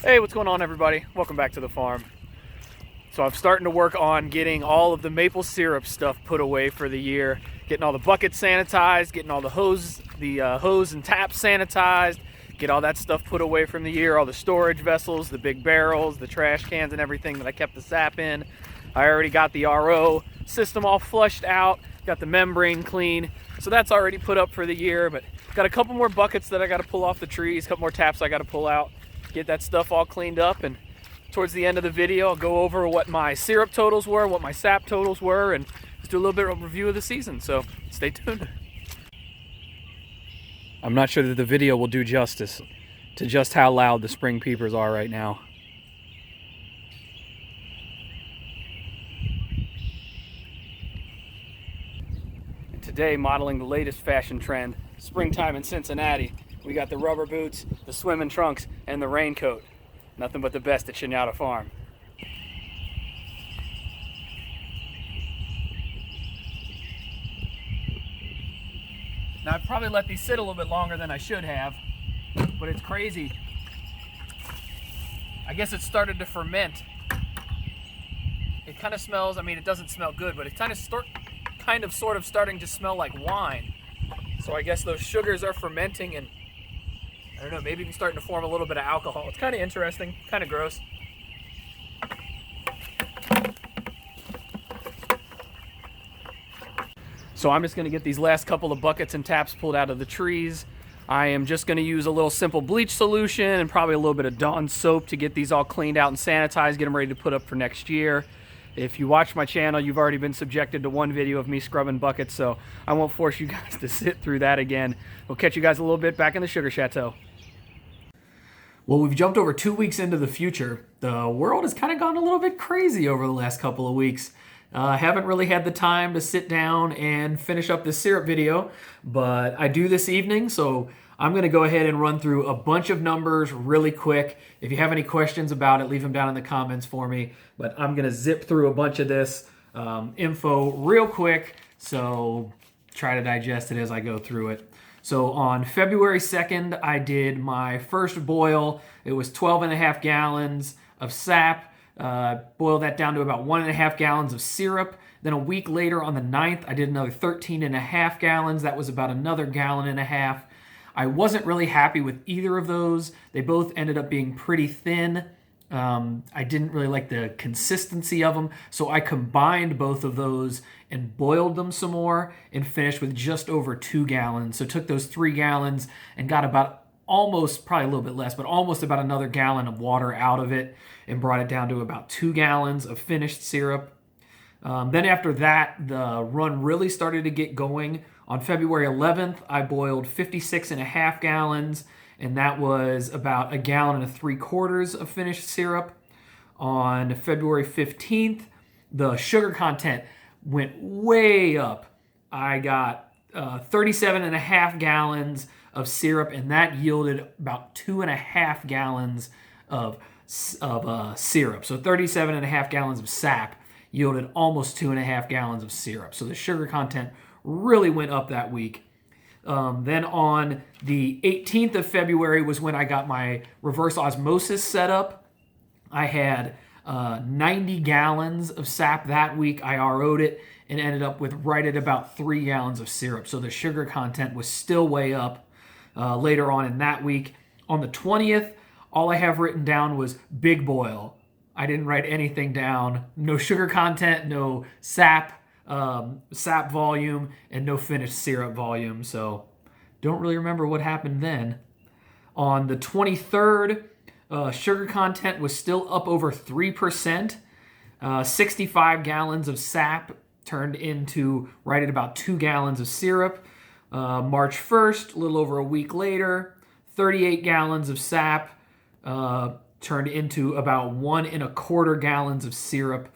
Hey, what's going on, everybody? Welcome back to the farm. So I'm starting to work on getting all of the maple syrup stuff put away for the year, getting all the buckets sanitized, getting all the hose and taps sanitized, get all that stuff put away from the year, all the storage vessels, the big barrels, the trash cans and everything that I kept the sap in. I already got the RO system all flushed out, got the membrane clean, so that's already put up for the year, but got a couple more buckets that I got to pull off the trees, a couple more taps I got to pull out, get that stuff all cleaned up, and towards the end of the video I'll go over what my syrup totals were, what my sap totals were, and just do a little bit of a review of the season, so stay tuned. I'm not sure that the video will do justice to just how loud the spring peepers are right now. And today, modeling the latest fashion trend, springtime in Cincinnati, we got the rubber boots, the swimming trunks, and the raincoat. Nothing but the best at Shinata Farm. Now, I've probably let these sit a little bit longer than I should have, but it's crazy. I guess it started to ferment. It kind of smells, I mean, it doesn't smell good, but it's kind of sort of starting to smell like wine. So I guess those sugars are fermenting and I don't know, maybe even starting to form a little bit of alcohol. It's kind of interesting, kind of gross. So I'm just going to get these last couple of buckets and taps pulled out of the trees. I am just going to use a little simple bleach solution and probably a little bit of Dawn soap to get these all cleaned out and sanitized, get them ready to put up for next year. If you watch my channel, you've already been subjected to one video of me scrubbing buckets, so I won't force you guys to sit through that again. We'll catch you guys a little bit back in the Sugar Chateau. Well, we've jumped over 2 weeks into the future. The world has kind of gone a little bit crazy over the last couple of weeks. I haven't really had the time to sit down and finish up this syrup video, but I do this evening, so I'm going to go ahead and run through a bunch of numbers really quick. If you have any questions about it, leave them down in the comments for me, but I'm going to zip through a bunch of this info real quick, so try to digest it as I go through it. So on February 2nd, I did my first boil. It was 12.5 gallons of sap. Boiled that down to about 1.5 gallons of syrup. Then a week later on the 9th, I did another 13.5 gallons. That was about another 1.5 gallons. I wasn't really happy with either of those. They both ended up being pretty thin. I didn't really like the consistency of them, so I combined both of those and boiled them some more and finished with just over 2 gallons. So took those 3 gallons and got about almost, probably a little bit less, but almost about another gallon of water out of it and brought it down to about 2 gallons of finished syrup. Then after that, the run really started to get going. On February 11th, I boiled 56.5 gallons, and that was about 1.75 gallons of finished syrup. On February 15th, the sugar content went way up. I got 37.5 gallons of syrup, and that yielded about 2.5 gallons of syrup. So 37.5 gallons of sap yielded almost 2.5 gallons of syrup. So the sugar content really went up that week. Then on the 18th of February was when I got my reverse osmosis set up. I had 90 gallons of sap that week. I RO'd it and ended up with right at about 3 gallons of syrup. So the sugar content was still way up later on in that week. On the 20th, all I have written down was big boil. I didn't write anything down. No sugar content, no sap volume, and no finished syrup volume. So don't really remember what happened then. On the 23rd, sugar content was still up over 3%. 65 gallons of sap turned into right at about 2 gallons of syrup. March 1st, a little over a week later, 38 gallons of sap turned into about 1.25 gallons of syrup.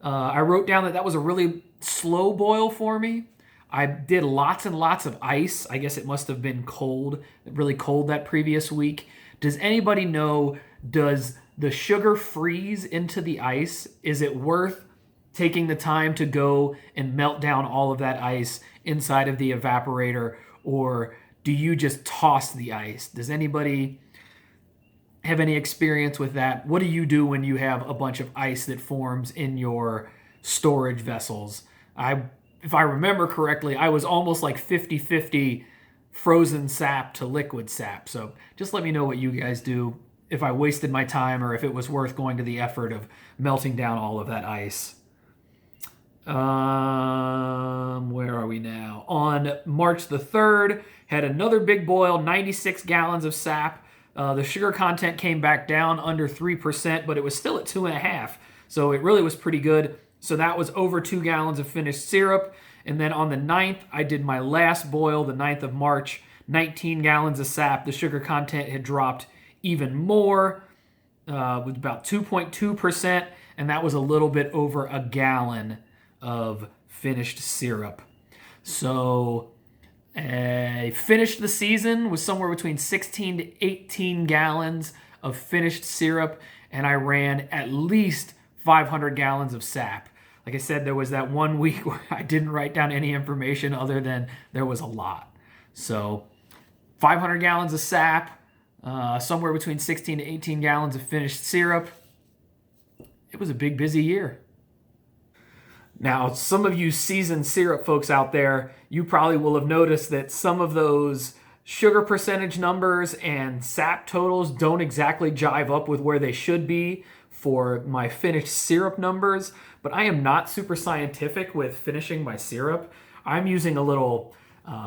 I wrote down that was a really slow boil for me. I did lots and lots of ice. I guess it must have been cold, really cold that previous week. Does anybody know, does the sugar freeze into the ice? Is it worth taking the time to go and melt down all of that ice inside of the evaporator, or do you just toss the ice? Does anybody have any experience with that. What do you do when you have a bunch of ice that forms in your storage vessels? If I remember correctly, I was almost like 50-50 frozen sap to liquid sap. So just let me know what you guys do, if I wasted my time or if it was worth going to the effort of melting down all of that ice. Where are we now? On March the 3rd, had another big boil, 96 gallons of sap. The sugar content came back down under 3%, but it was still at 2.5%. So it really was pretty good. So that was over 2 gallons of finished syrup. And then on the 9th, I did my last boil, the 9th of March, 19 gallons of sap. The sugar content had dropped even more, with about 2.2%, and that was a little bit over a gallon of finished syrup. So I finished the season with somewhere between 16 to 18 gallons of finished syrup, and I ran at least 500 gallons of sap. Like I said, there was that 1 week where I didn't write down any information other than there was a lot. So 500 gallons of sap, somewhere between 16 to 18 gallons of finished syrup. It was a big, busy year. Now, some of you seasoned syrup folks out there, you probably will have noticed that some of those sugar percentage numbers and sap totals don't exactly jive up with where they should be for my finished syrup numbers, but I am not super scientific with finishing my syrup. I'm using a little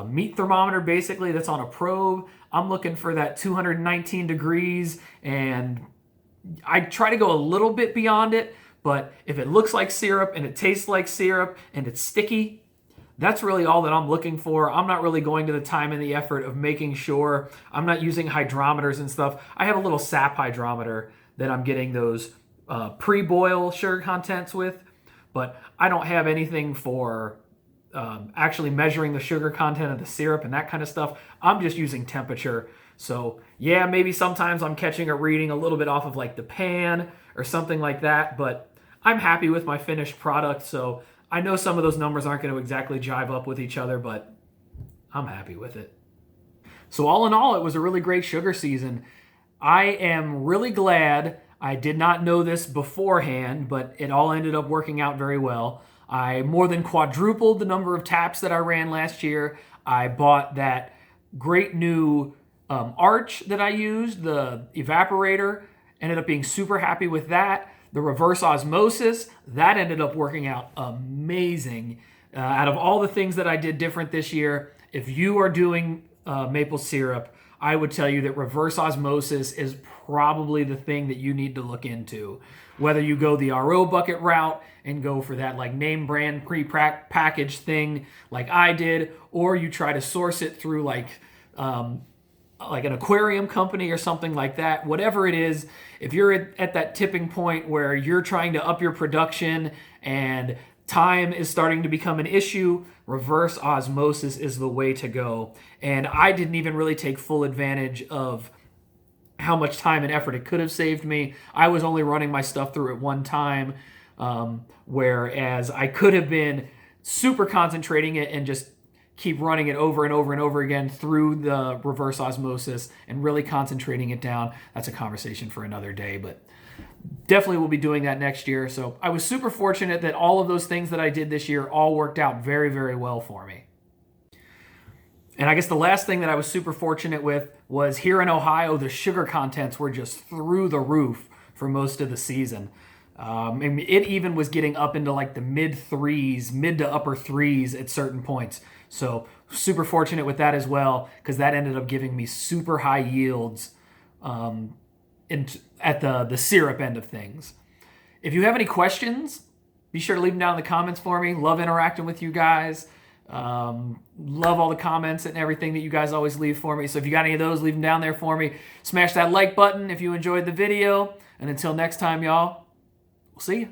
meat thermometer basically that's on a probe. I'm looking for that 219 degrees, and I try to go a little bit beyond it, but if it looks like syrup and it tastes like syrup and it's sticky, that's really all that I'm looking for. I'm not really going to the time and the effort of making sure. I'm not using hydrometers and stuff. I have a little sap hydrometer that I'm getting those pre-boil sugar contents with, but I don't have anything for actually measuring the sugar content of the syrup and that kind of stuff. I'm just using temperature. So yeah, maybe sometimes I'm catching a reading a little bit off of like the pan or something like that, but I'm happy with my finished product. So I know some of those numbers aren't going to exactly jive up with each other, but I'm happy with it. So all in all, it was a really great sugar season. I am really glad I did not know this beforehand, but it all ended up working out very well. I more than quadrupled the number of taps that I ran last year. I bought that great new arch that I used, the evaporator. Ended up being super happy with that. The reverse osmosis, that ended up working out amazing. Out of all the things that I did different this year, if you are doing maple syrup, I would tell you that reverse osmosis is probably the thing that you need to look into. Whether you go the RO bucket route and go for that like name brand pre-packaged thing like I did, or you try to source it through like an aquarium company or something like that, whatever it is, if you're at that tipping point where you're trying to up your production and time is starting to become an issue, reverse osmosis is the way to go. And I didn't even really take full advantage of how much time and effort it could have saved me. I was only running my stuff through at one time, whereas I could have been super concentrating it and just keep running it over and over and over again through the reverse osmosis and really concentrating it down. That's a conversation for another day, but definitely will be doing that next year. So I was super fortunate that all of those things that I did this year all worked out very, very well for me. And I guess the last thing that I was super fortunate with was here in Ohio, the sugar contents were just through the roof for most of the season. And it even was getting up into like the mid to upper threes at certain points. So super fortunate with that as well, because that ended up giving me super high yields at the syrup end of things. If you have any questions, be sure to leave them down in the comments for me. Love interacting with you guys. Love all the comments and everything that you guys always leave for me. So if you got any of those, leave them down there for me. Smash that like button if you enjoyed the video. And until next time, y'all, we'll see you.